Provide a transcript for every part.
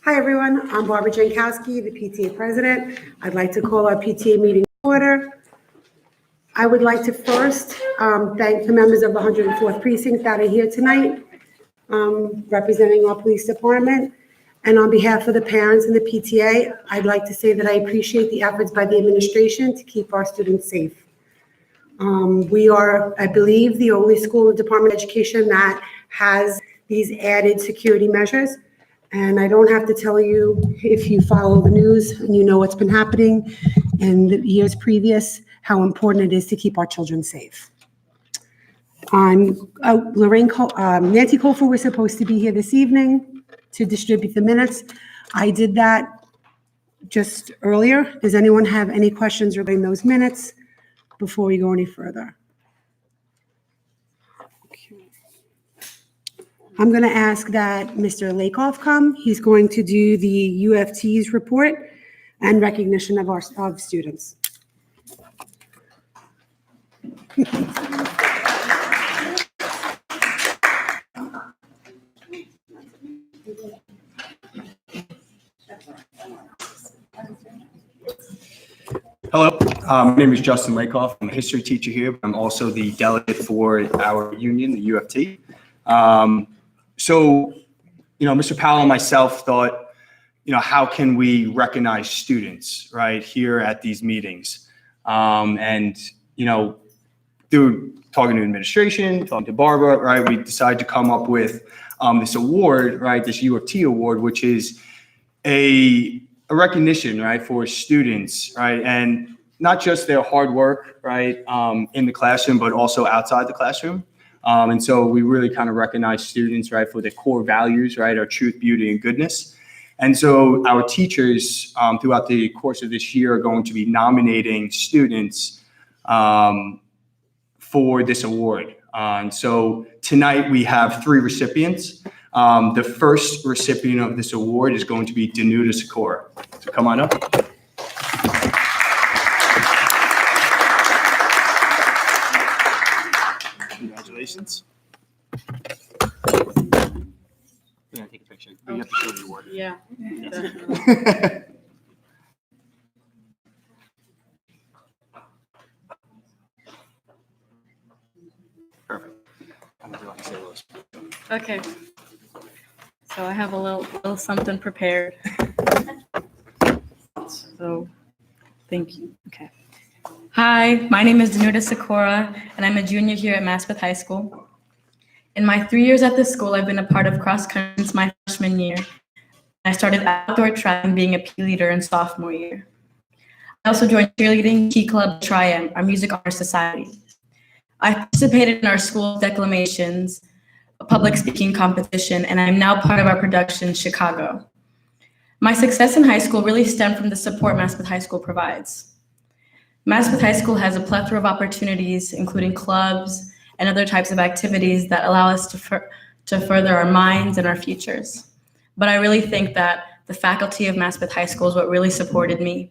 Hi, everyone. I'm Barbara Jankowski, the PTA president. I'd like to call our PTA meeting to order. I would like to first thank the members of the 104th Precinct that are here tonight, representing our police department. And on behalf of the parents and the PTA, I'd like to say that I appreciate the efforts by the administration to keep our students safe. We are, I believe, the only school in the Department of Education that has these added security measures. And I don't have to tell you, if you follow the news and you know what's been happening in the years previous, how important it is to keep our children safe. Nancy Colfer was supposed to be here this evening to distribute the minutes. I did that just earlier. Does anyone have any questions regarding those minutes before we go any further? I'm going to ask that Mr. Lakoff come. He's going to do the UFT's report and recognition of our students. Hello, my name is Justin Lakoff. I'm a history teacher here, but I'm also the delegate for our union, the UFT. So, Mr. Powell and myself thought, how can we recognize students, right, here at these meetings? Through talking to administration, talking to Barbara, right, we decided to come up with this award, right, this UFT award, which is a recognition, right, for students, right, and not just their hard work, right, in the classroom, but also outside the classroom. And so we really kind of recognize students, right, for their core values, right, our truth, beauty, and goodness. And so our teachers throughout the course of this year are going to be nominating students for this award. And so tonight we have 3 recipients. The first recipient of this award is going to be Sakura. So come on up. Congratulations. We're gonna take a picture. You have to show the award. Yeah. Perfect. I'm gonna do like say those. Okay. So I have a little something prepared. So, thank you. Okay. Hi, my name is Sakura, and I'm a junior here at Maspeth High School. In my 3 years at this school, I've been a part of cross country since my freshman year. I started outdoor track and being a PE leader in sophomore year. I also joined cheerleading, Key Club, Triumph, our music honor society. I participated in our school declamations, a public speaking competition, and I'm now part of our production, Chicago. My success in high school really stemmed from the support Maspeth High School provides. Maspeth High School has a plethora of opportunities, including clubs and other types of activities that allow us to further our minds and our futures. But I really think that the faculty of Maspeth High School is what really supported me.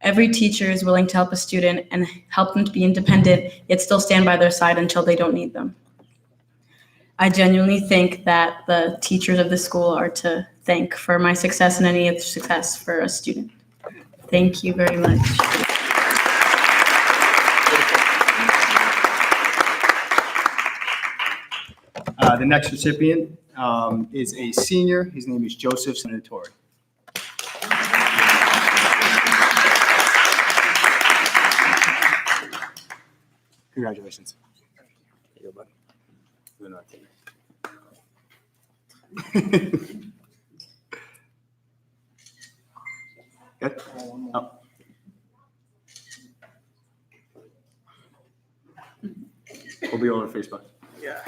Every teacher is willing to help a student and help them to be independent, yet still stand by their side until they don't need them. I genuinely think that the teachers of the school are to thank for my success and any other success for a student. Thank you very much. The next recipient is a senior. His name is Joseph Santana. Congratulations. There you go, buddy. We're not taking it. Good? Oh. We'll be on Facebook. Yeah.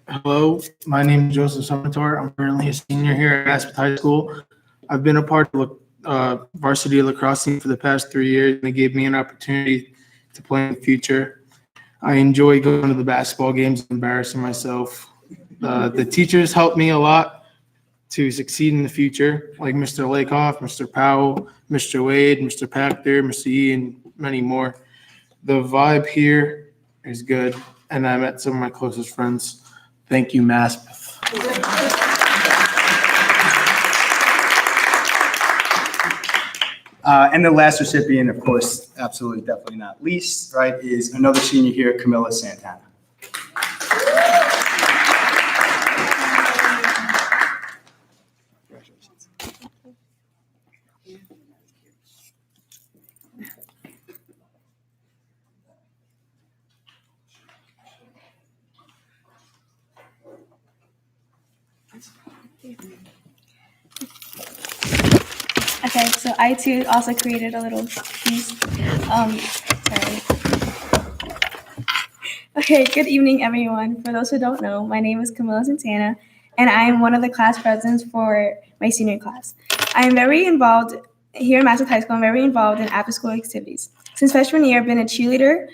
Hello, my name is Joseph Schumpeter. I'm currently a senior here at Maspeth High School. I've been a part of varsity lacrosse team for the past 3 years, and it gave me an opportunity to play in the future. I enjoy going to the basketball games and embarrassing myself. The teachers helped me a lot to succeed in the future, like Mr. Lakoff, Mr. Powell, Mr. Wade, Mr. Pachter, Mr. E, and many more. The vibe here is good, and I met some of my closest friends. Thank you, Maspeth. And the last recipient, of course, absolutely, definitely not least, right, is another senior here, Camila Santana. Congratulations. Okay, so I too also created a little piece. Sorry. Okay, good evening, everyone. For those who don't know, my name is Camila Santana, and I am one of the class presidents for my senior class. I am very involved here at Maspeth High School. I'm very involved in after-school activities. Since freshman year, I've been a cheerleader,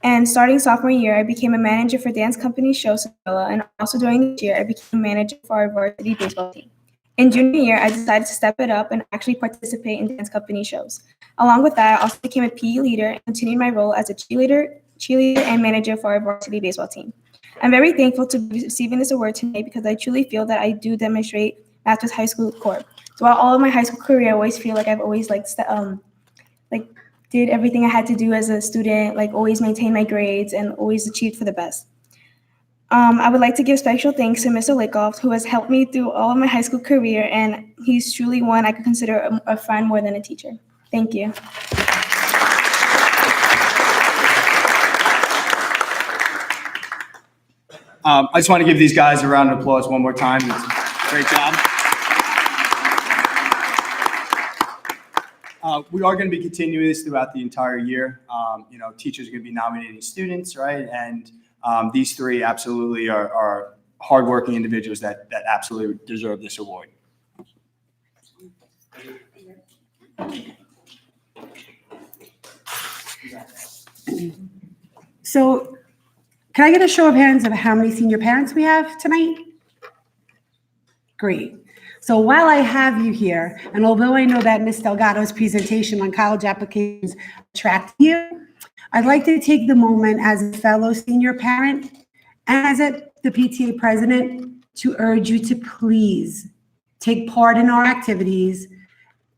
and starting sophomore year, I became a manager for dance company show Sakura, and also during this year, I became a manager for our varsity baseball team. In junior year, I decided to step it up and actually participate in dance company shows. Along with that, I also became a PE leader and continued my role as a cheerleader and manager for our varsity baseball team. I'm very thankful to be receiving this award today because I truly feel that I do demonstrate Maspeth High School core. Throughout all of my high school career, I always feel like I've always did everything I had to do as a student, like always maintained my grades and always achieved for the best. I would like to give special thanks to Mr. Likoff, who has helped me through all of my high school career, and he's truly one I could consider a friend more than a teacher. Thank you. I just want to give these guys a round of applause one more time. Great job. We are going to be continuing this throughout the entire year. Teachers are going to be nominating students, right? And these three absolutely are hardworking individuals that absolutely deserve this award. So can I get a show of hands of how many senior parents we have tonight? Great. So while I have you here, and although I know that Ms. Delgado's presentation on college applications attracted you, I'd like to take the moment as a fellow senior parent and as the PTA president to urge you to please take part in our activities,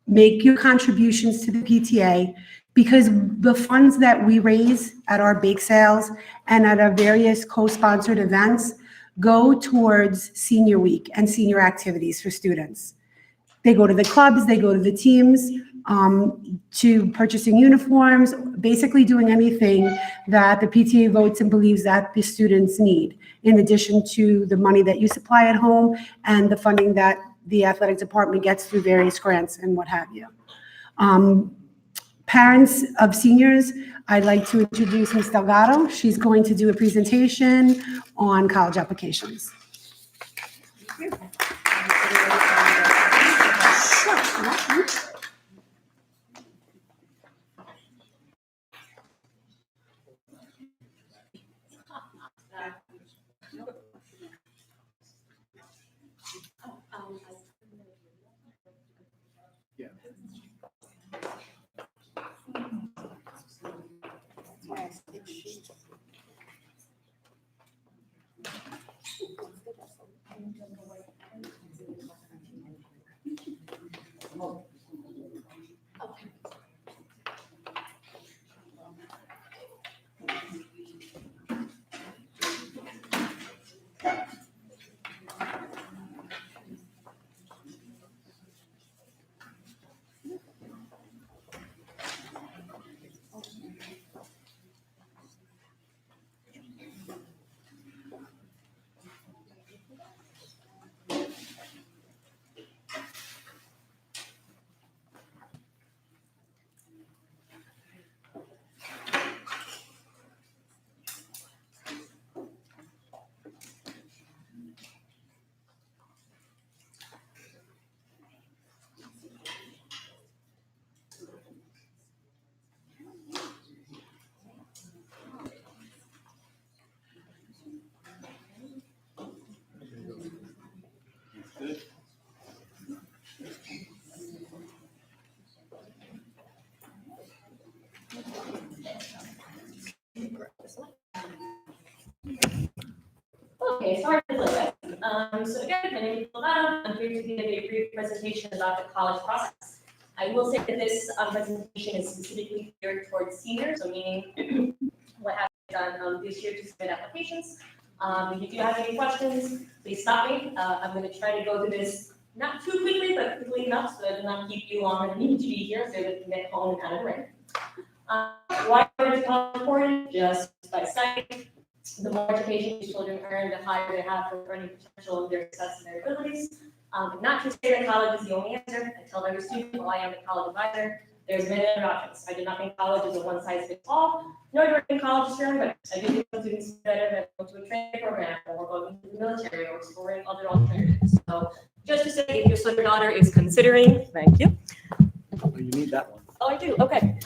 make your contributions to the PTA, because the funds that we raise at our bake sales and at our various co-sponsored events go towards senior week and senior activities for students. They go to the clubs, they go to the teams, to purchasing uniforms, basically doing anything that the PTA votes and believes that the students need, in addition to the money that you supply at home and the funding that the athletic department gets through various grants and what have you. Parents of seniors, I'd like to introduce Ms. Delgado. She's going to do a presentation on college applications. Okay, sorry to delay. So again, my name is Camila. I'm here to give a brief presentation about the college process. I will say that this presentation is specifically geared towards seniors, so meaning what have you done this year to submit applications. If you do have any questions, please stop me. I'm going to try to go through this not too quickly, but quickly enough so that I do not keep you longer than you need to be here, so that you can get home and out of the rain. Why is college important? Just by sight. The more education these children earn, the higher they have for earning potential of their success and their abilities. Not to say that college is the only answer. I tell every student, while I am the college advisor, there's many other options. I do not think college is a one-size-fits-all, nor do I think college is for everybody. I do think some students are better than going to a training program or going to the military or exploring other alternatives. So just to say, if your son or daughter is considering, thank you. Oh, you need that one. Oh, I do, okay.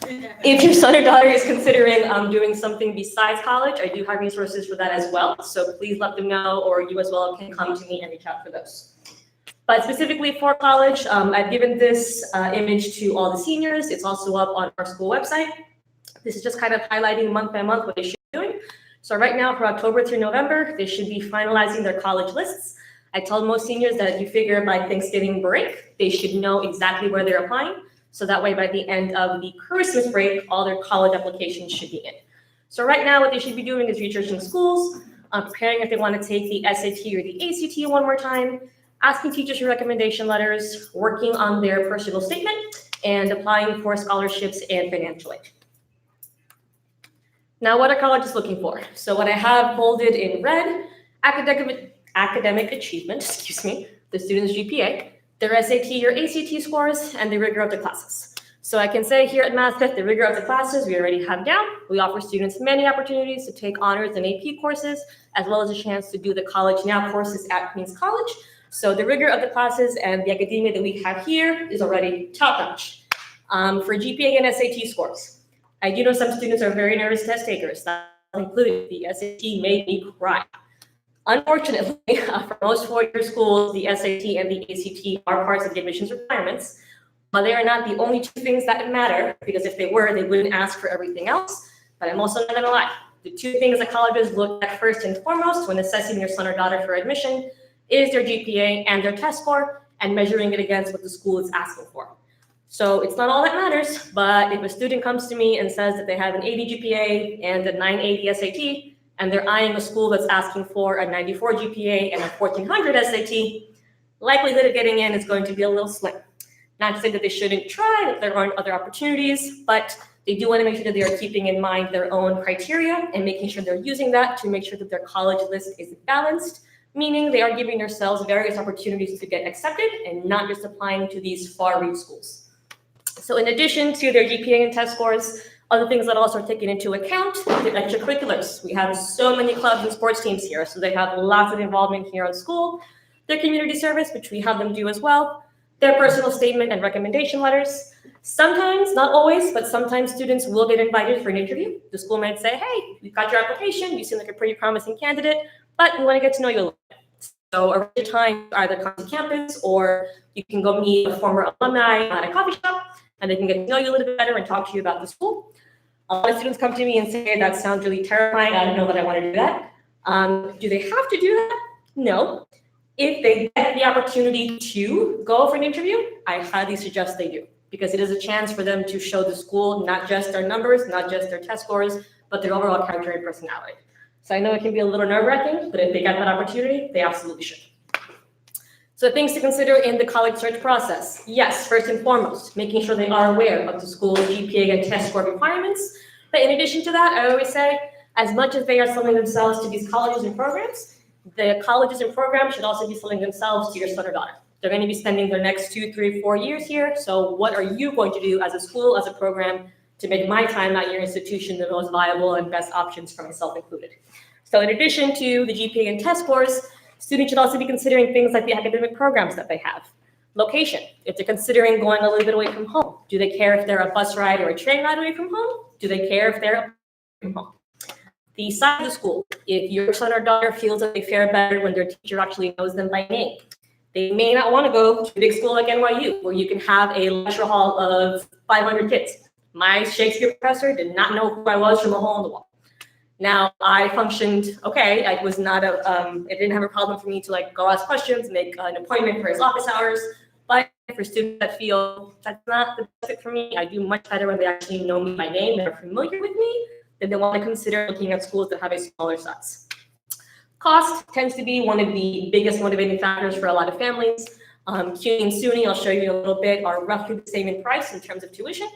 If your son or daughter is considering doing something besides college, I do have resources for that as well. So please let them know, or you as well can come to me and reach out for those. But specifically for college, I've given this image to all the seniors. It's also up on our school website. This is just kind of highlighting month by month what they should be doing. So right now for October through November, they should be finalizing their college lists. I tell most seniors that you figure by Thanksgiving break, they should know exactly where they're applying. So that way, by the end of the Christmas break, all their college applications should be in. So right now, what they should be doing is researching schools, preparing if they want to take the SAT or the ACT one more time, asking teachers for recommendation letters, working on their personal statement, and applying for scholarships and financial aid. Now, what are colleges looking for? So what I have bolded in red, academic achievement, the student's GPA, their SAT or ACT scores, and the rigor of the classes. So I can say here at Maspeth, the rigor of the classes we already have down. We offer students many opportunities to take honors and AP courses, as well as a chance to do the College Now courses at Queens College. So the rigor of the classes and the academia that we have here is already top-notch. For GPA and SAT scores, I do know some students are very nervous test takers. That included the SAT made me cry. Unfortunately, for most four-year schools, the SAT and the ACT are parts of the admissions requirements, but they are not the only two things that matter, because if they were, they wouldn't ask for everything else. But I'm also not gonna lie. The two things that colleges look at first and foremost when assessing your son or daughter for admission is their GPA and their test score, and measuring it against what the school is asking for. So it's not all that matters, but if a student comes to me and says that they have an 80 GPA and a 980 SAT, and they're eyeing a school that's asking for a 94 GPA and a 1400 SAT, likelihood of getting in is going to be a little slim. Not to say that they shouldn't try, that there aren't other opportunities, but they do want to make sure that they are keeping in mind their own criteria and making sure they're using that to make sure that their college list is balanced, meaning they are giving themselves various opportunities to get accepted and not just applying to these far-reach schools. So in addition to their GPA and test scores, other things that also are taken into account, their extracurriculars. We have so many clubs and sports teams here, so they have lots of involvement here at school. Their community service, which we have them do as well. Their personal statement and recommendation letters. Sometimes, not always, but sometimes students will get invited for an interview. The school might say, hey, we've got your application, you seem like a pretty promising candidate, but we want to get to know you a little bit. So arrange a time to either come to campus, or you can go meet a former alumni at a coffee shop, and they can get to know you a little bit better and talk to you about the school. A lot of students come to me and say, that sounds really terrifying, I don't know that I want to do that. Do they have to do that? No. If they get the opportunity to go for an interview, I highly suggest they do, because it is a chance for them to show the school not just their numbers, not just their test scores, but their overall character and personality. So I know it can be a little nerve-wracking, but if they get that opportunity, they absolutely should. So things to consider in the college search process. Yes, first and foremost, making sure they are aware of the school's GPA and test score requirements. But in addition to that, I always say, as much as they are selling themselves to these colleges and programs, the colleges and programs should also be selling themselves to your son or daughter. They're going to be spending their next 2, 3, 4 years here. So what are you going to do as a school, as a program, to make my time at your institution the most viable and best options for myself included? So in addition to the GPA and test scores, students should also be considering things like the academic programs that they have. Location, if they're considering going a little bit away from home. Do they care if they're a bus ride or a train ride away from home? Do they care if they're away from home? The size of the school, if your son or daughter feels that they fare better when their teacher actually knows them by name. They may not want to go to a big school like NYU, where you can have a lecture hall of 500 kids. My Shakespeare professor did not know who I was from a hole in the wall. Now, I functioned okay. I was not it didn't have a problem for me to like go ask questions, make an appointment for his office hours. But for students that feel that's not the best fit for me, I do much better when they actually know me by name and are familiar with me, then they want to consider looking at schools that have a smaller size. Cost tends to be one of the biggest motivating factors for a lot of families. CUNY and SUNY, I'll show you in a little bit, are roughly the same in price in terms of tuition.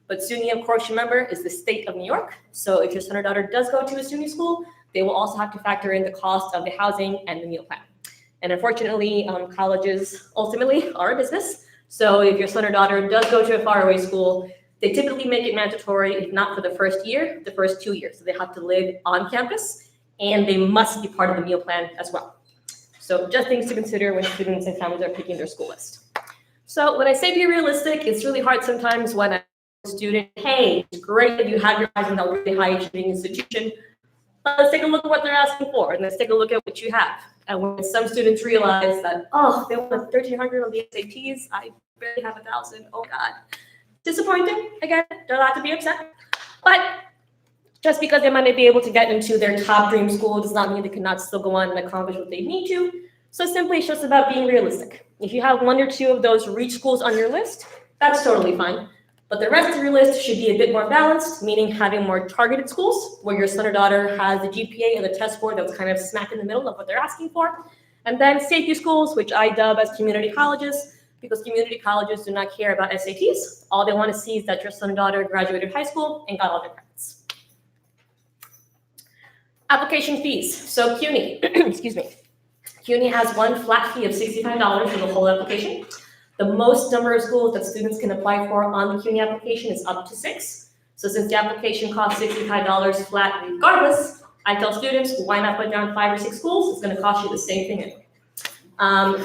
But SUNY, of course, remember, is the state of New York. So if your son or daughter does go to a SUNY school, they will also have to factor in the cost of the housing and the meal plan. And unfortunately, colleges ultimately are a business. So if your son or daughter does go to a faraway school, they typically make it mandatory, if not for the first year, the first 2 years. So they have to live on campus, and they must be part of the meal plan as well. So just things to consider when students and families are picking their school list. So when I say be realistic, it's really hard sometimes when a student, hey, it's great that you have your eyes on a really high achieving institution, but let's take a look at what they're asking for, and let's take a look at what you have. And when some students realize that, oh, they want 1,300 on the SATs, I barely have 1,000, oh God. Disappointing, again, they're allowed to be upset. But just because they might not be able to get into their top dream school does not mean they cannot still go on and accomplish what they need to. So simply it's just about being realistic. If you have 1 or 2 of those reach schools on your list, that's totally fine. But the rest of your list should be a bit more balanced, meaning having more targeted schools where your son or daughter has the GPA and the test score that's kind of smack in the middle of what they're asking for. And then safety schools, which I dub as community colleges, because community colleges do not care about SATs. All they want to see is that your son or daughter graduated high school and got all their credits. Application fees. So CUNY, excuse me. CUNY has one flat fee of $65 for the whole application. The most number of schools that students can apply for on the CUNY application is up to 6. So since the application costs $65 flat regardless, I tell students, why not put down 5 or 6 schools? It's going to cost you the same thing anyway.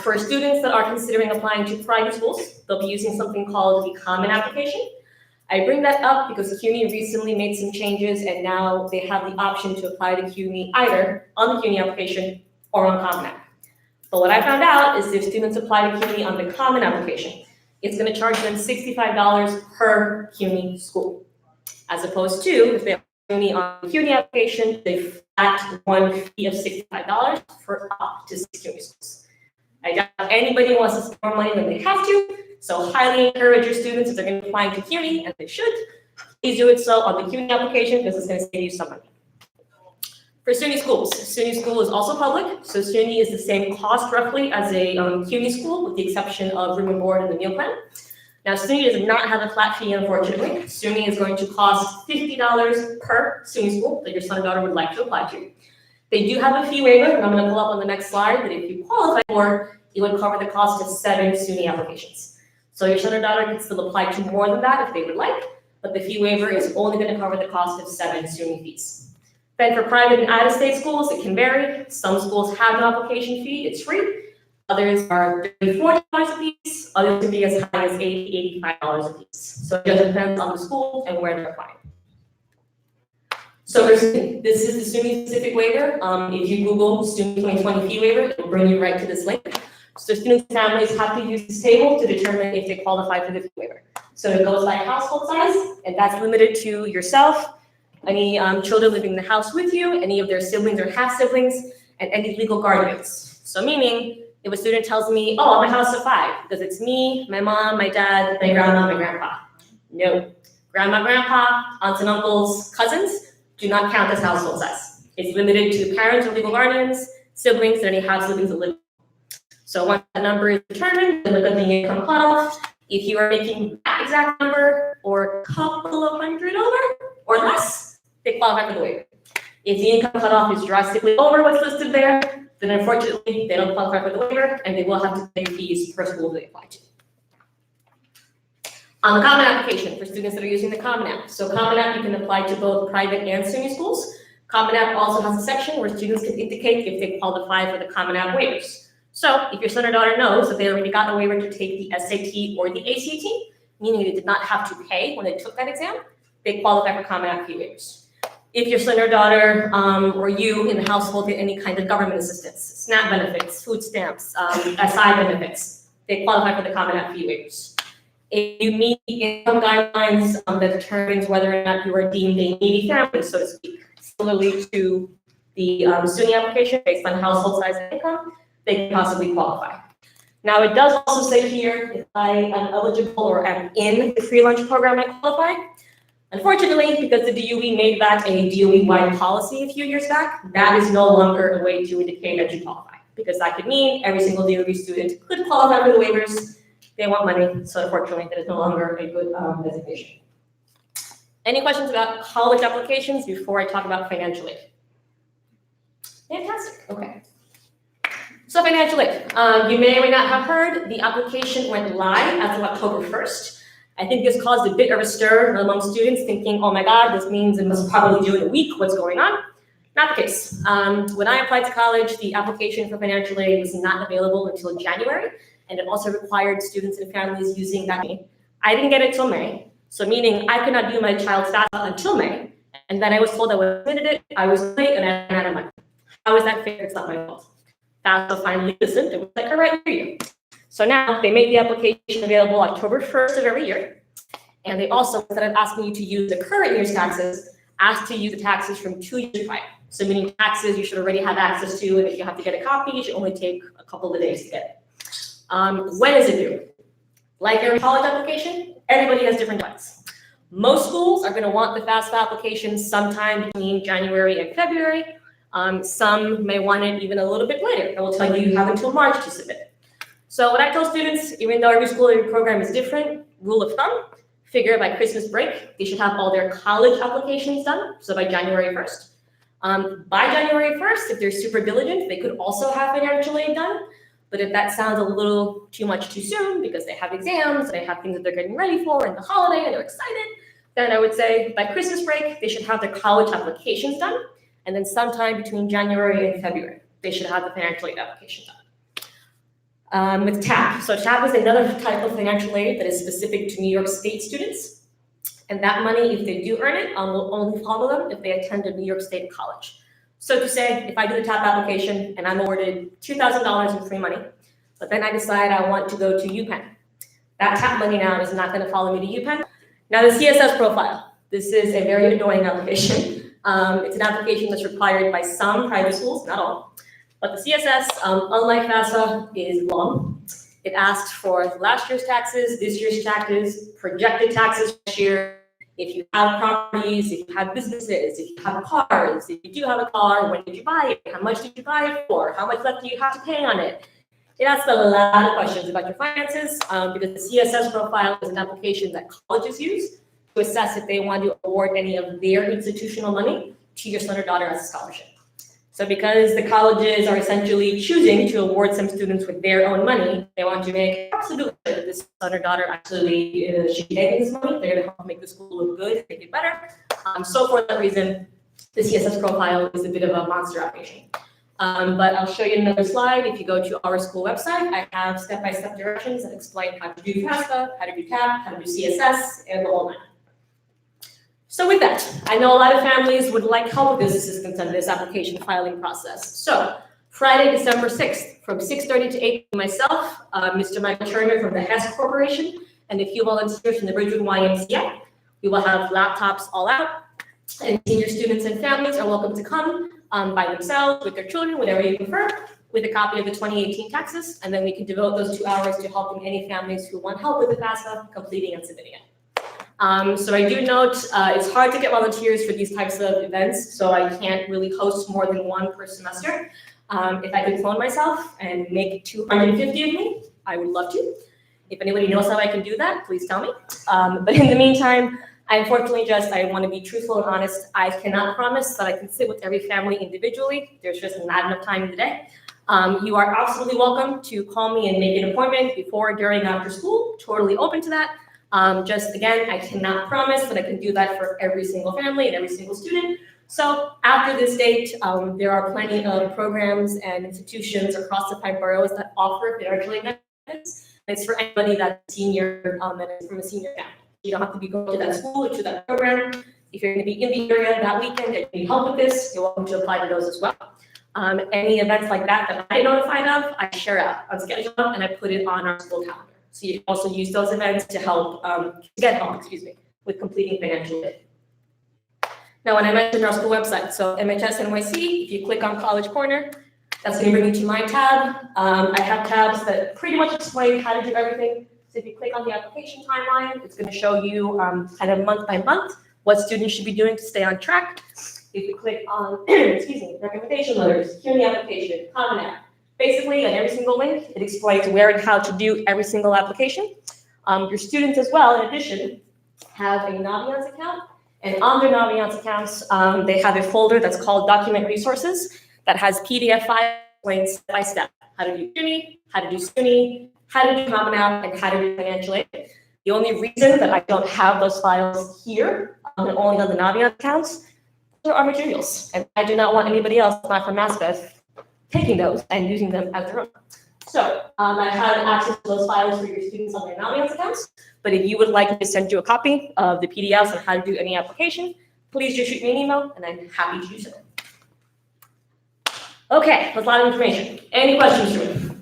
For students that are considering applying to private schools, they'll be using something called the Common Application. I bring that up because CUNY recently made some changes, and now they have the option to apply to CUNY either on the CUNY application or on Common App. But what I found out is if students apply to CUNY on the Common Application, it's going to charge them $65 per CUNY school, as opposed to if they apply CUNY on the CUNY application, they flat one fee of $65 for up to 6 CUNY schools. I doubt anybody wants to spend more money than they have to, so highly encourage your students, if they're going to apply to CUNY, and they should, please do it so on the CUNY application because it's going to save you some money. For SUNY schools, SUNY school is also public, so SUNY is the same cost roughly as a CUNY school with the exception of room and board and the meal plan. Now SUNY does not have a flat fee, unfortunately. SUNY is going to cost $50 per SUNY school that your son or daughter would like to apply to. They do have a fee waiver, and I'm going to pull up on the next slide, that if you qualify for, it would cover the cost of 7 SUNY applications. So your son or daughter can still apply to more than that if they would like, but the fee waiver is only going to cover the cost of 7 SUNY fees. Then for private and out-of-state schools, it can vary. Some schools have no application fee, it's free. Others are $34 a piece, others can be as high as $80, $85 a piece. So it just depends on the school and where they're applying. So this is the SUNY specific waiver. If you Google SUNY 2020 fee waiver, it will bring you right to this link. So students and families have to use this table to determine if they qualify for the fee waiver. So it goes by household size, and that's limited to yourself, any children living in the house with you, any of their siblings or half-siblings, and any legal guardians. So meaning, if a student tells me, oh, I'm a house of 5, because it's me, my mom, my dad, my grandma, my grandpa. No. Grandma, grandpa, aunts and uncles, cousins do not count as household size. It's limited to parents or legal guardians, siblings, and any half-siblings that live. So once that number is determined, then look at the income cutoff. If you are making that exact number or a couple of hundred over or less, they qualify for the waiver. If the income cutoff is drastically over what's listed there, then unfortunately they don't qualify for the waiver and they will have to pay fees per school they apply to. On the Common Application, for students that are using the Common App. So Common App, you can apply to both private and SUNY schools. Common App also has a section where students can indicate if they qualify for the Common App waivers. So if your son or daughter knows that they already got a waiver to take the SAT or the ACT, meaning they did not have to pay when they took that exam, they qualify for Common App fee waivers. If your son or daughter or you in the household get any kind of government assistance, SNAP benefits, food stamps, SI benefits, they qualify for the Common App fee waivers. If you meet the income guidelines that determines whether or not you are deemed a needy family, so to speak, similarly to the SUNY application based on household size and income, they can possibly qualify. Now, it does also say here, if I am eligible or am in the free lunch program, I qualify. Unfortunately, because the DOE made that a DOE-wide policy a few years back, that is no longer a way to indicate that you qualify, because that could mean every single DOE student could qualify for the waivers. They want money, so unfortunately, that is no longer a good designation. Any questions about college applications before I talk about financial aid? Fantastic, okay. So financial aid, you may or may not have heard, the application went live as of October 1st. I think this caused a bit of a stir among students thinking, oh my God, this means it must probably do in a week, what's going on? Not the case. When I applied to college, the application for financial aid was not available until January, and it also required students and families using that. I didn't get it till May, so meaning I could not do my child's FAFSA until May, and then I was told I was submitted it, I was late, and I ran out of money. How is that fair? It's not my fault. FAFSA finally listened and was like, all right, here you go. So now they made the application available October 1st of every year. And they also, instead of asking you to use the current year's taxes, asked to use the taxes from 2 years prior. So meaning taxes you should already have access to, and if you have to get a copy, it should only take a couple of days to get it. When is it due? Like every college application, everybody has different deadlines. Most schools are going to want the FAFSA application sometime between January and February. Some may want it even a little bit later. It will tell you you have until March to submit it. So what I tell students, even though every school, every program is different, rule of thumb, figure by Christmas break, they should have all their college applications done. So by January 1st. By January 1st, if they're super diligent, they could also have financial aid done. But if that sounds a little too much too soon because they have exams, they have things that they're getting ready for and the holiday and they're excited, then I would say by Christmas break, they should have their college applications done. And then sometime between January and February, they should have the financial aid application done. With TAP. So TAP is another type of financial aid that is specific to New York State students. And that money, if they do earn it, will only follow them if they attend a New York State college. So to say, if I do the TAP application and I'm awarded $2,000 in free money, but then I decide I want to go to UPenn, that TAP money now is not going to follow me to UPenn. Now the CSS profile. This is a very annoying application. It's an application that's required by some private schools, not all. But the CSS, unlike FAFSA, is long. It asks for last year's taxes, this year's taxes, projected taxes this year. If you have properties, if you have businesses, if you have cars, if you do have a car, when did you buy it? How much did you buy it for? How much left do you have to pay on it? It asks a lot of questions about your finances because the CSS profile is an application that colleges use to assess if they want to award any of their institutional money to your son or daughter as a scholarship. So because the colleges are essentially choosing to award some students with their own money, they want to make absolutely sure that this son or daughter actually should be getting this money. They're going to help make the school look good, make it better. So for that reason, the CSS profile is a bit of a monster application. But I'll show you another slide. If you go to our school website, I have step-by-step directions that explain how to do FAFSA, how to do TAP, how to do CSS, and the whole nine. So with that, I know a lot of families would like help with this assistance on this application filing process. So Friday, December 6th, from 6:30 to 8, myself, Mr. Michael Turner from the Hess Corporation, and a few volunteers from the Bridgewood YMCA. We will have laptops all out, and senior students and families are welcome to come by themselves, with their children, whatever you prefer, with a copy of the 2018 taxes, and then we can devote those 2 hours to helping any families who want help with the FAFSA, completing and submitting it. So I do note it's hard to get volunteers for these types of events, so I can't really host more than one per semester. If I could clone myself and make 250 of me, I would love to. If anybody knows how I can do that, please tell me. But in the meantime, I unfortunately I want to be truthful and honest. I cannot promise that I can sit with every family individually. There's just not enough time in the day. You are absolutely welcome to call me and make an appointment before, during, after school. Totally open to that. Just again, I cannot promise that I can do that for every single family and every single student. So after this date, there are plenty of programs and institutions across the 5 boroughs that offer financial aid benefits. It's for anybody that's senior and is from a senior family. You don't have to be going to that school or to that program. If you're going to be in the area that weekend and you need help with this, you're welcome to apply to those as well. Any events like that I get notified of, I share out on schedule and I put it on our school calendar. So you can also use those events to help get help, with completing financial aid. Now, when I mentioned our school website, so MHS NYC, if you click on College Corner, that's going to bring you to my tab. I have tabs that pretty much explain how to do everything. So if you click on the application timeline, it's going to show you kind of month by month what students should be doing to stay on track. If you click on, excuse me, recommendation letters, CUNY application, Common App, basically on every single link, it explains where and how to do every single application. Your students as well, in addition, have a Naviance account. And on their Naviance accounts, they have a folder that's called Document Resources that has PDF files explained step by step how to do CUNY, how to do SUNY, how to do Common App, and how to do financial aid. The only reason that I don't have those files here, and only on the Naviance accounts, are our materials. And I do not want anybody else, not from Maspeth, taking those and using them as their own. So I have access to those files for your students on their Naviance accounts. But if you would like me to send you a copy of the PDFs on how to do any application, please just shoot me an email, and I'm happy to do so. Okay, that's a lot of information. Any questions, Drew?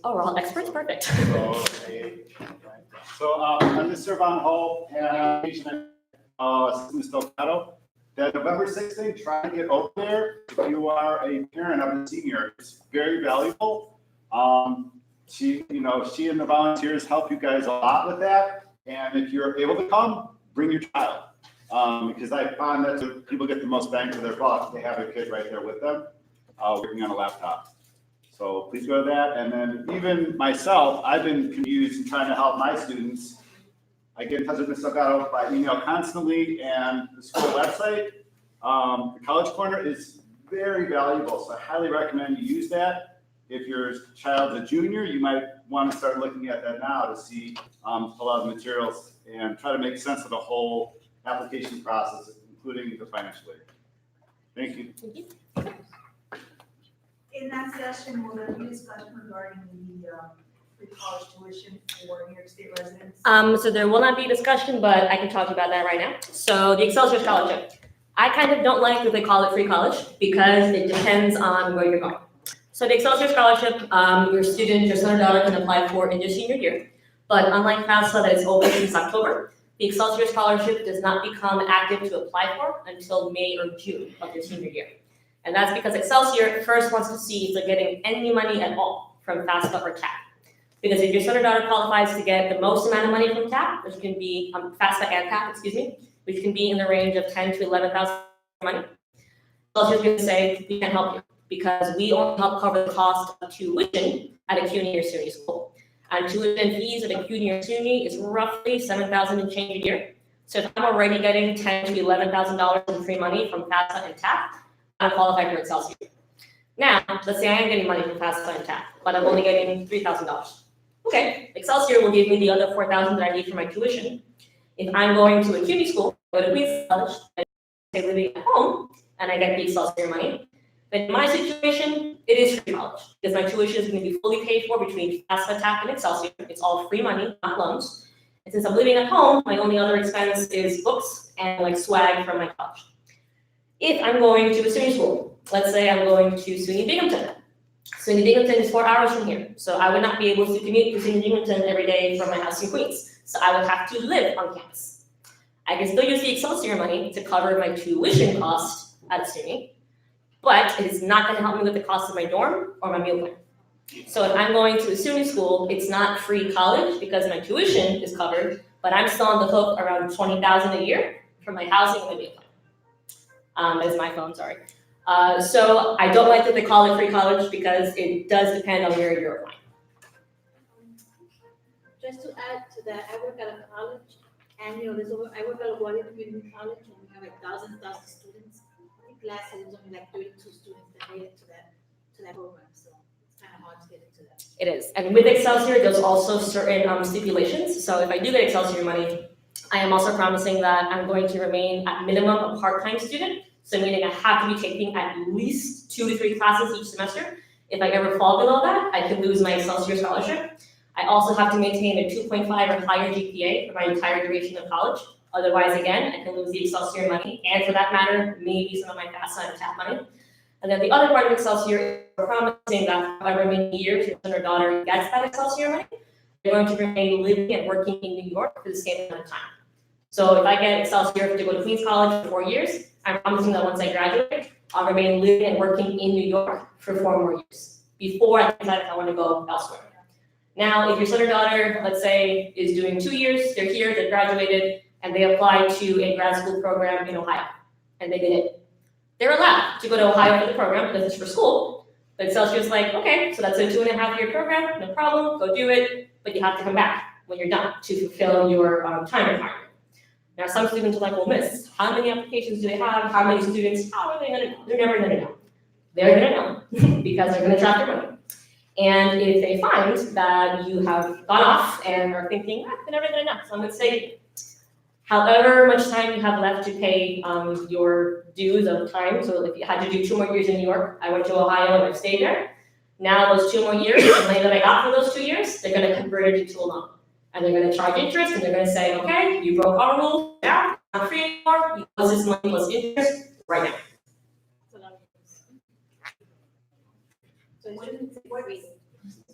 Oh, we're all experts? Perfect. Okay. So I'm Mr. Von Hope, and Ms. Delgado. That November 16th, try to get over there. If you are a parent of a senior, it's very valuable. She and the volunteers help you guys a lot with that. And if you're able to come, bring your child. Because I find that people get the most bang for their buck. They have their kid right there with them, working on a laptop. So please go to that. And then even myself, I've been confused in trying to help my students. I get in touch with Ms. Delgado by email constantly, and the school website, the College Corner, is very valuable. So I highly recommend you use that. If your child's a junior, you might want to start looking at that now to see a lot of materials and try to make sense of the whole application process, including the financial aid. Thank you. Thank you. In that session, will there be discussion regarding the free college tuition for New York State residents? So there will not be discussion, but I can talk to you about that right now. So the Excelsior Scholarship. I kind of don't like that they call it free college because it depends on where you're going. So the Excelsior Scholarship, your student, your son or daughter can apply for in your senior year. But unlike FAFSA that is open since October, the Excelsior Scholarship does not become active to apply for until May or June of your senior year. And that's because Excelsior first wants to see if they're getting any money at all from FAFSA or TAP. Because if your son or daughter qualifies to get the most amount of money from TAP, which can be FAFSA and TAP, which can be in the range of $10,000 to $11,000 money, Excelsior is going to say, we can't help you because we only help cover the cost of tuition at a CUNY or SUNY school. And tuition fees at a CUNY or SUNY is roughly $7,000 and change a year. So if I'm already getting $10,000 to $11,000 in free money from FAFSA and TAP, I'm qualified for Excelsior. Now, let's say I am getting money from FAFSA and TAP, but I'm only getting $3,000. Okay, Excelsior will give me the other $4,000 that I need for my tuition. If I'm going to a CUNY school, go to Queens College, and I'm living at home, and I get the Excelsior money, then in my situation, it is free college because my tuition is going to be fully paid for between FAFSA, TAP, and Excelsior. It's all free money, not loans. And since I'm living at home, my only other expense is books and like swag from my college. If I'm going to a SUNY school, let's say I'm going to SUNY Binghamton. SUNY Binghamton is 4 hours from here. So I would not be able to commute to SUNY Binghamton every day from my house in Queens. So I would have to live on campus. I can still use the Excelsior money to cover my tuition cost at SUNY, but it is not going to help me with the cost of my dorm or my meal plan. So if I'm going to a SUNY school, it's not free college because my tuition is covered, but I'm still on the hook around $20,000 a year for my housing and my meal plan. That is my phone, sorry. So I don't like that they call it free college because it does depend on where you're applying. Just to add to that, I work at a college, and I work at a Water Community College, and we have like thousands of students. I think last year there was only like 32 students that made it to that program, so it's kind of hard to get into that. It is, and with Excelsior, there's also certain stipulations. So if I do get Excelsior money, I am also promising that I'm going to remain at minimum a part-time student. So meaning I have to be taking at least 2 to 3 classes each semester. If I ever fall below that, I could lose my Excelsior scholarship. I also have to maintain a 2.5 or higher GPA for my entire duration of college. Otherwise, again, I can lose the Excelsior money, and for that matter, maybe some of my FAFSA and TAP money. And then the other part of Excelsior is promising that however many years your son or daughter gets that Excelsior money, they're going to remain living and working in New York for the same amount of time. So if I get Excelsior to go to Queens College for 4 years, I'm promising that once I graduate, I'll remain living and working in New York for 4 more years before I decide if I want to go elsewhere. Now, if your son or daughter, let's say, is doing 2 years, they're here, they graduated, and they applied to a grad school program in Ohio, and they did it. They're allowed to go to Ohio for the program because it's for school. But Excelsior's like, okay, so that's a 2.5-year program, no problem, go do it, but you have to come back when you're done to fulfill your time requirement. Now, some students are like, well, miss, how many applications do they have? How many students? How are they gonna know? They're never gonna know. They're gonna know because they're gonna track their money. And if they find that you have gone off and are thinking, they're never gonna know, so I'm gonna say, however much time you have left to pay your dues of time, so if you had to do 2 more years in New York, I went to Ohio and I stayed there. Now those 2 more years, the money that I got for those 2 years, they're gonna convert it into a loan. And they're gonna charge interest, and they're gonna say, okay, you broke our rules, now, not free anymore, you owe this money plus interest right now. So it shouldn't say free.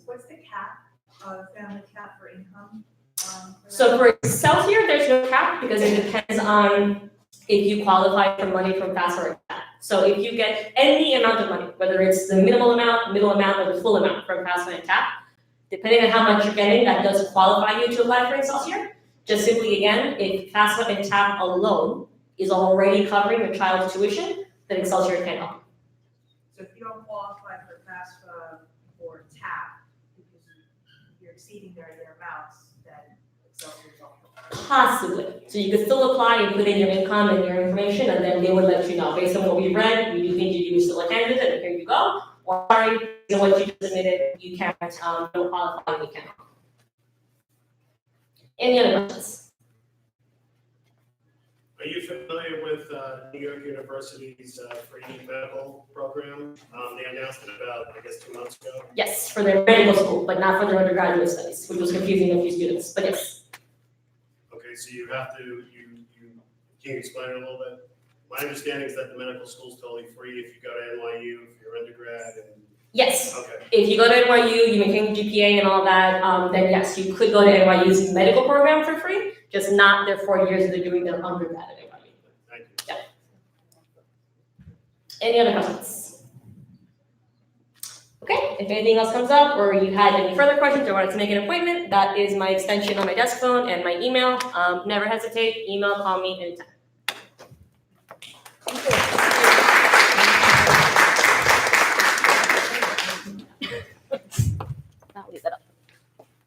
What's the cap, family cap for income? So for Excelsior, there's no cap because it depends on if you qualify for money from FAFSA or TAP. So if you get any amount of money, whether it's the minimal amount, middle amount, or the full amount from FAFSA and TAP, depending on how much you're getting, that does qualify you to apply for Excelsior. Just simply again, if FAFSA and TAP alone is already covering your child's tuition, then Excelsior can't help. So if you don't qualify for FAFSA or TAP, because you're exceeding their amounts, then Excelsior's off. Possibly. So you could still apply and put in your income and your information, and then they would let you know, based on what we read, we do think you're still a candidate, and here you go. Or sorry, based on what you just submitted, you can't, don't qualify, you can't. Any other questions? Are you familiar with New York University's free medical program? They announced it about, I guess, 2 months ago. Yes, for their medical school, but not for their undergraduate studies, which was confusing a few students, but yes. Okay, so you have to, can you explain it a little bit? My understanding is that the medical school is totally free if you go to NYU, if you're undergrad, and. Yes. Okay. If you go to NYU, you maintain GPA and all that, then yes, you could go to NYU's medical program for free, just not their 4 years that they're doing their undergrad at NYU. Thank you. Yeah. Any other questions? Okay, if anything else comes up or you had any further questions or wanted to make an appointment, that is my extension on my desk phone and my email. Never hesitate, email, call me anytime. I'll leave that up.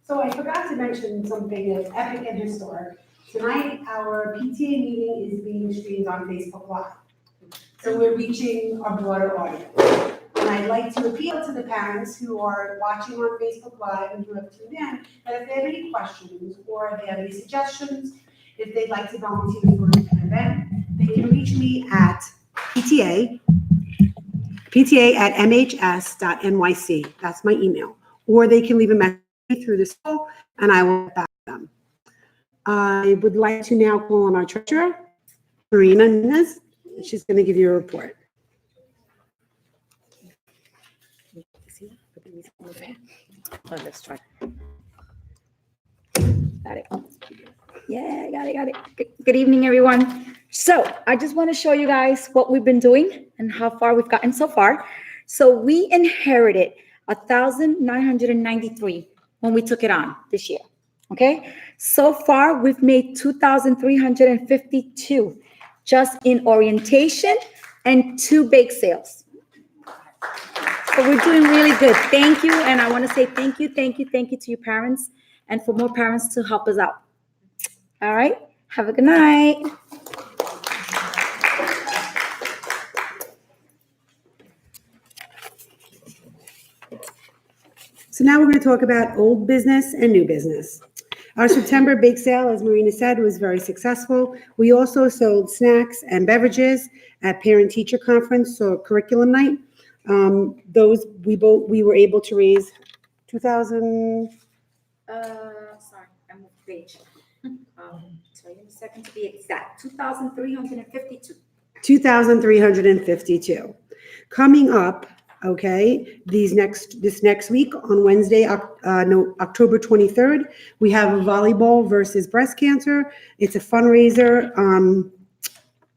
So I forgot to mention something that's epic and historic. Tonight, our PTA meeting is being streamed on Facebook Live. So we're reaching a broader audience. And I'd like to appeal to the parents who are watching on Facebook Live and who have tuned in, that if they have any questions or if they have any suggestions, if they'd like to volunteer for an event, they can reach me at PTA@mhs.nyc. That's my email. Or they can leave a message through this call and I will get back to them. I would like to now call on our treasurer, Marina Nunes. She's going to give you a report. Oh, let's try. Got it. Yeah, got it. Good evening, everyone. So I just want to show you guys what we've been doing and how far we've gotten so far. So we inherited 1,993 when we took it on this year. Okay. So far, we've made 2,352 just in orientation and 2 bake sales. So we're doing really good. Thank you. And I want to say thank you to your parents and for more parents to help us out. All right. Have a good night. So now we're going to talk about old business and new business. Our September bake sale, as Marina said, was very successful. We also sold snacks and beverages at parent-teacher conference, so curriculum night. Those we were able to raise 2,000. Sorry, I moved page. Tell you in a second to be exact. 2,352. 2,352. Coming up Okay, this next week on Wednesday, October 23rd, we have a volleyball versus breast cancer. It's a fundraiser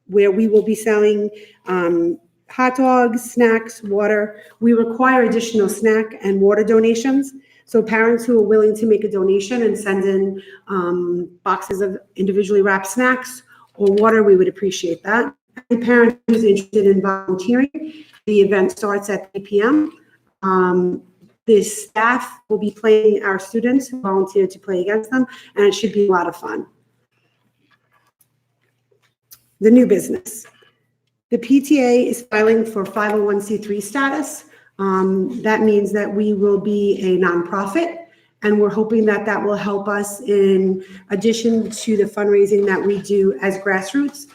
where we will be selling hot dogs, snacks, water. We require additional snack and water donations. So parents who are willing to make a donation and send in boxes of individually wrapped snacks or water, we would appreciate that. Any parent who's interested in volunteering, the event starts at 3 p.m. The staff will be playing our students who volunteer to play against them, and it should be a lot of fun. The new business. The PTA is filing for 501c3 status. That means that we will be a nonprofit, and we're hoping that that will help us in addition to the fundraising that we do as grassroots,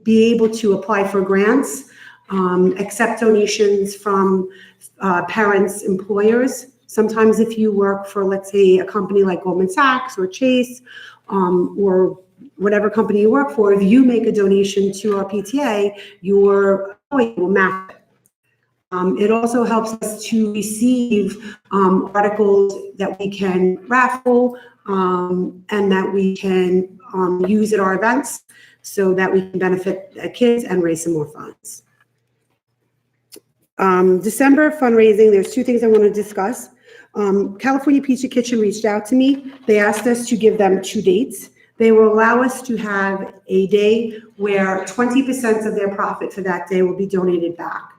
be able to apply for grants, accept donations from parents' employers. Sometimes if you work for, let's say, a company like Goldman Sachs or Chase, or whatever company you work for, if you make a donation to our PTA, your employee will match it. It also helps us to receive articles that we can raffle and that we can use at our events so that we can benefit the kids and raise some more funds. December fundraising, there's two things I want to discuss. California Pizza Kitchen reached out to me. They asked us to give them 2 dates. They will allow us to have a day where 20% of their profit for that day will be donated back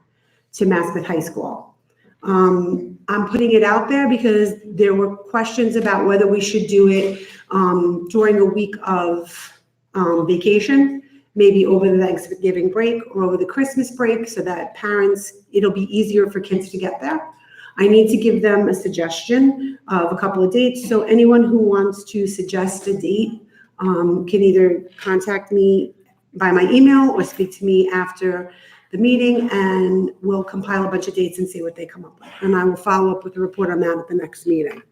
to Maspeth High School. I'm putting it out there because there were questions about whether we should do it during a week of vacation, maybe over the Thanksgiving break or over the Christmas break, so that parents, it'll be easier for kids to get there. I need to give them a suggestion of a couple of dates. So anyone who wants to suggest a date can either contact me by my email or speak to me after the meeting, and we'll compile a bunch of dates and see what they come up with. And I will follow up with a report on that at the next meeting.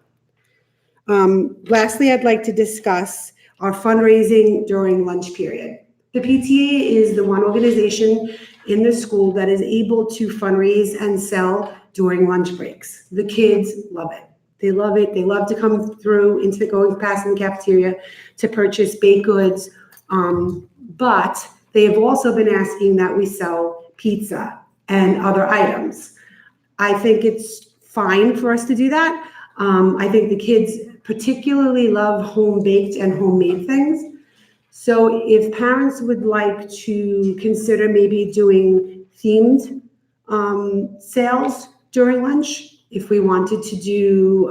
Lastly, I'd like to discuss our fundraising during lunch period. The PTA is the one organization in the school that is able to fundraise and sell during lunch breaks. The kids love it. They love it. They love to come through into going past in the cafeteria to purchase baked goods. But they have also been asking that we sell pizza and other items. I think it's fine for us to do that. I think the kids particularly love home-baked and homemade things. So if parents would like to consider maybe doing themed sales during lunch, if we wanted to do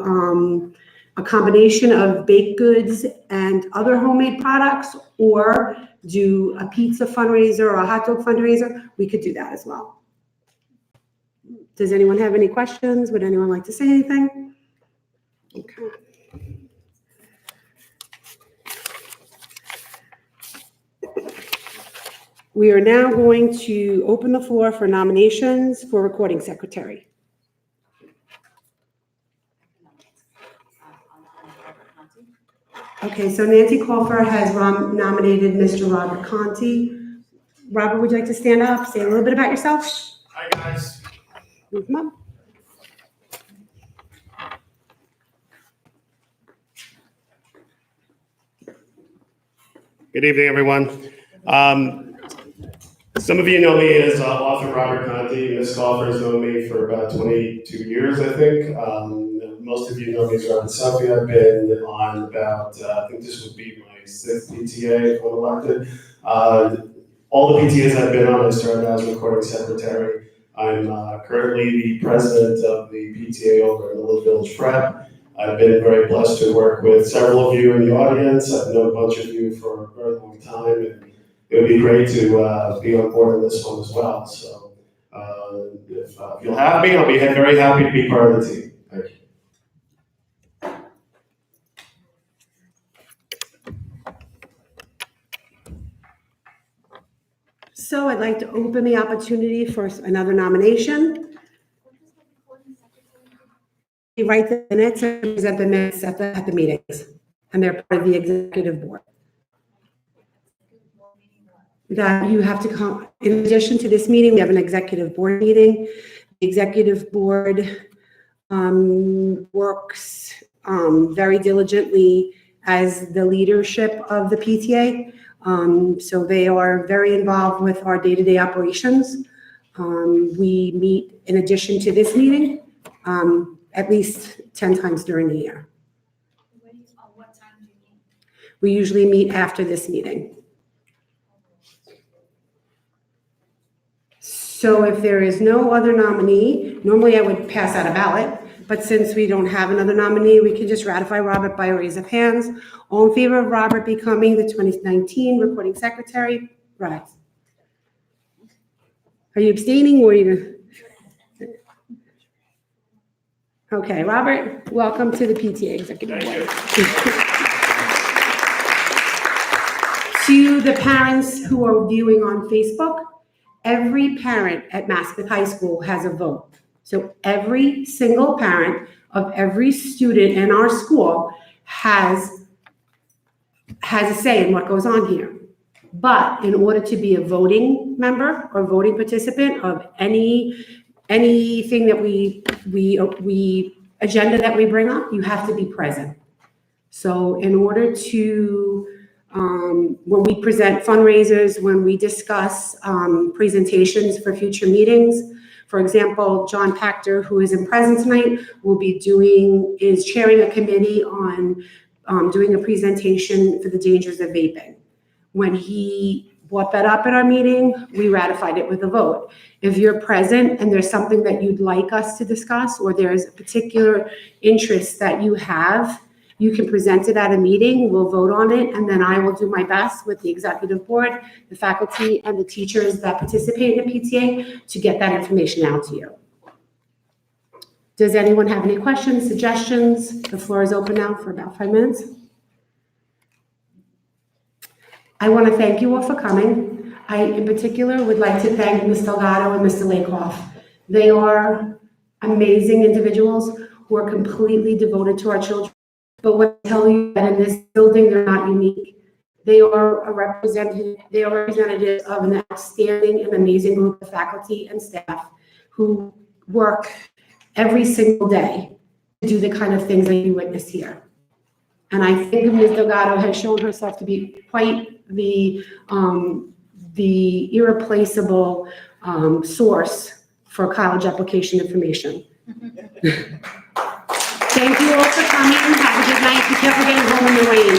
a combination of baked goods and other homemade products, or do a pizza fundraiser or a hot dog fundraiser, we could do that as well. Does anyone have any questions? Would anyone like to say anything? Okay. We are now going to open the floor for nominations for recording secretary. Okay, so Nancy Colfer has nominated Mr. Robert Conti. Robert, would you like to stand up, say a little bit about yourself? Hi, guys. Come on. Good evening, everyone. Some of you know me as author Robert Conti. Ms. Colfer has known me for about 22 years, I think. Most of you know me as Robert Selfie. I've been on about, I think this would be my 6th PTA if I'm elected. All the PTAs I've been on, I started as recording secretary. I'm currently the president of the PTA over in the Little Village Prep. I've been very blessed to work with several of you in the audience. I've known a bunch of you for a very long time, and it would be great to be on board on this one as well. So if you'll have me, I'll be very happy to be part of the team. Thank you. So I'd like to open the opportunity for another nomination. You write the minutes and present the minutes at the meetings, and they're part of the executive board. that you have to come, in addition to this meeting, we have an executive board meeting. The executive board works very diligently as the leadership of the PTA. So they are very involved with our day-to-day operations. We meet in addition to this meeting, at least 10 times during the year. What time do you meet? We usually meet after this meeting. So if there is no other nominee, normally I would pass out a ballot, but since we don't have another nominee, we can just ratify Robert by a raise of hands. All in favor of Robert becoming the 2019 recording secretary? Rise. Are you abstaining or are you? Okay, Robert, welcome to the PTA Executive Board. To the parents who are viewing on Facebook, every parent at Maspeth High School has a vote. So every single parent of every student in our school has a say in what goes on here. But in order to be a voting member or voting participant of anything that we agenda that we bring up, you have to be present. So in order to, when we present fundraisers, when we discuss presentations for future meetings, for example, John Pachter, who isn't present tonight, is chairing a committee on doing a presentation for the dangers of vaping. When he brought that up at our meeting, we ratified it with a vote. If you're present and there's something that you'd like us to discuss, or there's a particular interest that you have, you can present it at a meeting, we'll vote on it, and then I will do my best with the executive board, the faculty, and the teachers that participate in the PTA to get that information out to you. Does anyone have any questions, suggestions? The floor is open now for about 5 minutes. I want to thank you all for coming. I, in particular, would like to thank Ms. Delgado and Mr. Lakoff. They are amazing individuals who are completely devoted to our children. But when I tell you that in this building, they're not unique. They are representatives of an outstanding and amazing group of faculty and staff who work every single day to do the kind of things that you witness here. And I think Ms. Delgado has shown herself to be quite the irreplaceable source for college application information. Thank you all for coming. Have a good night. Be careful getting home in the rain.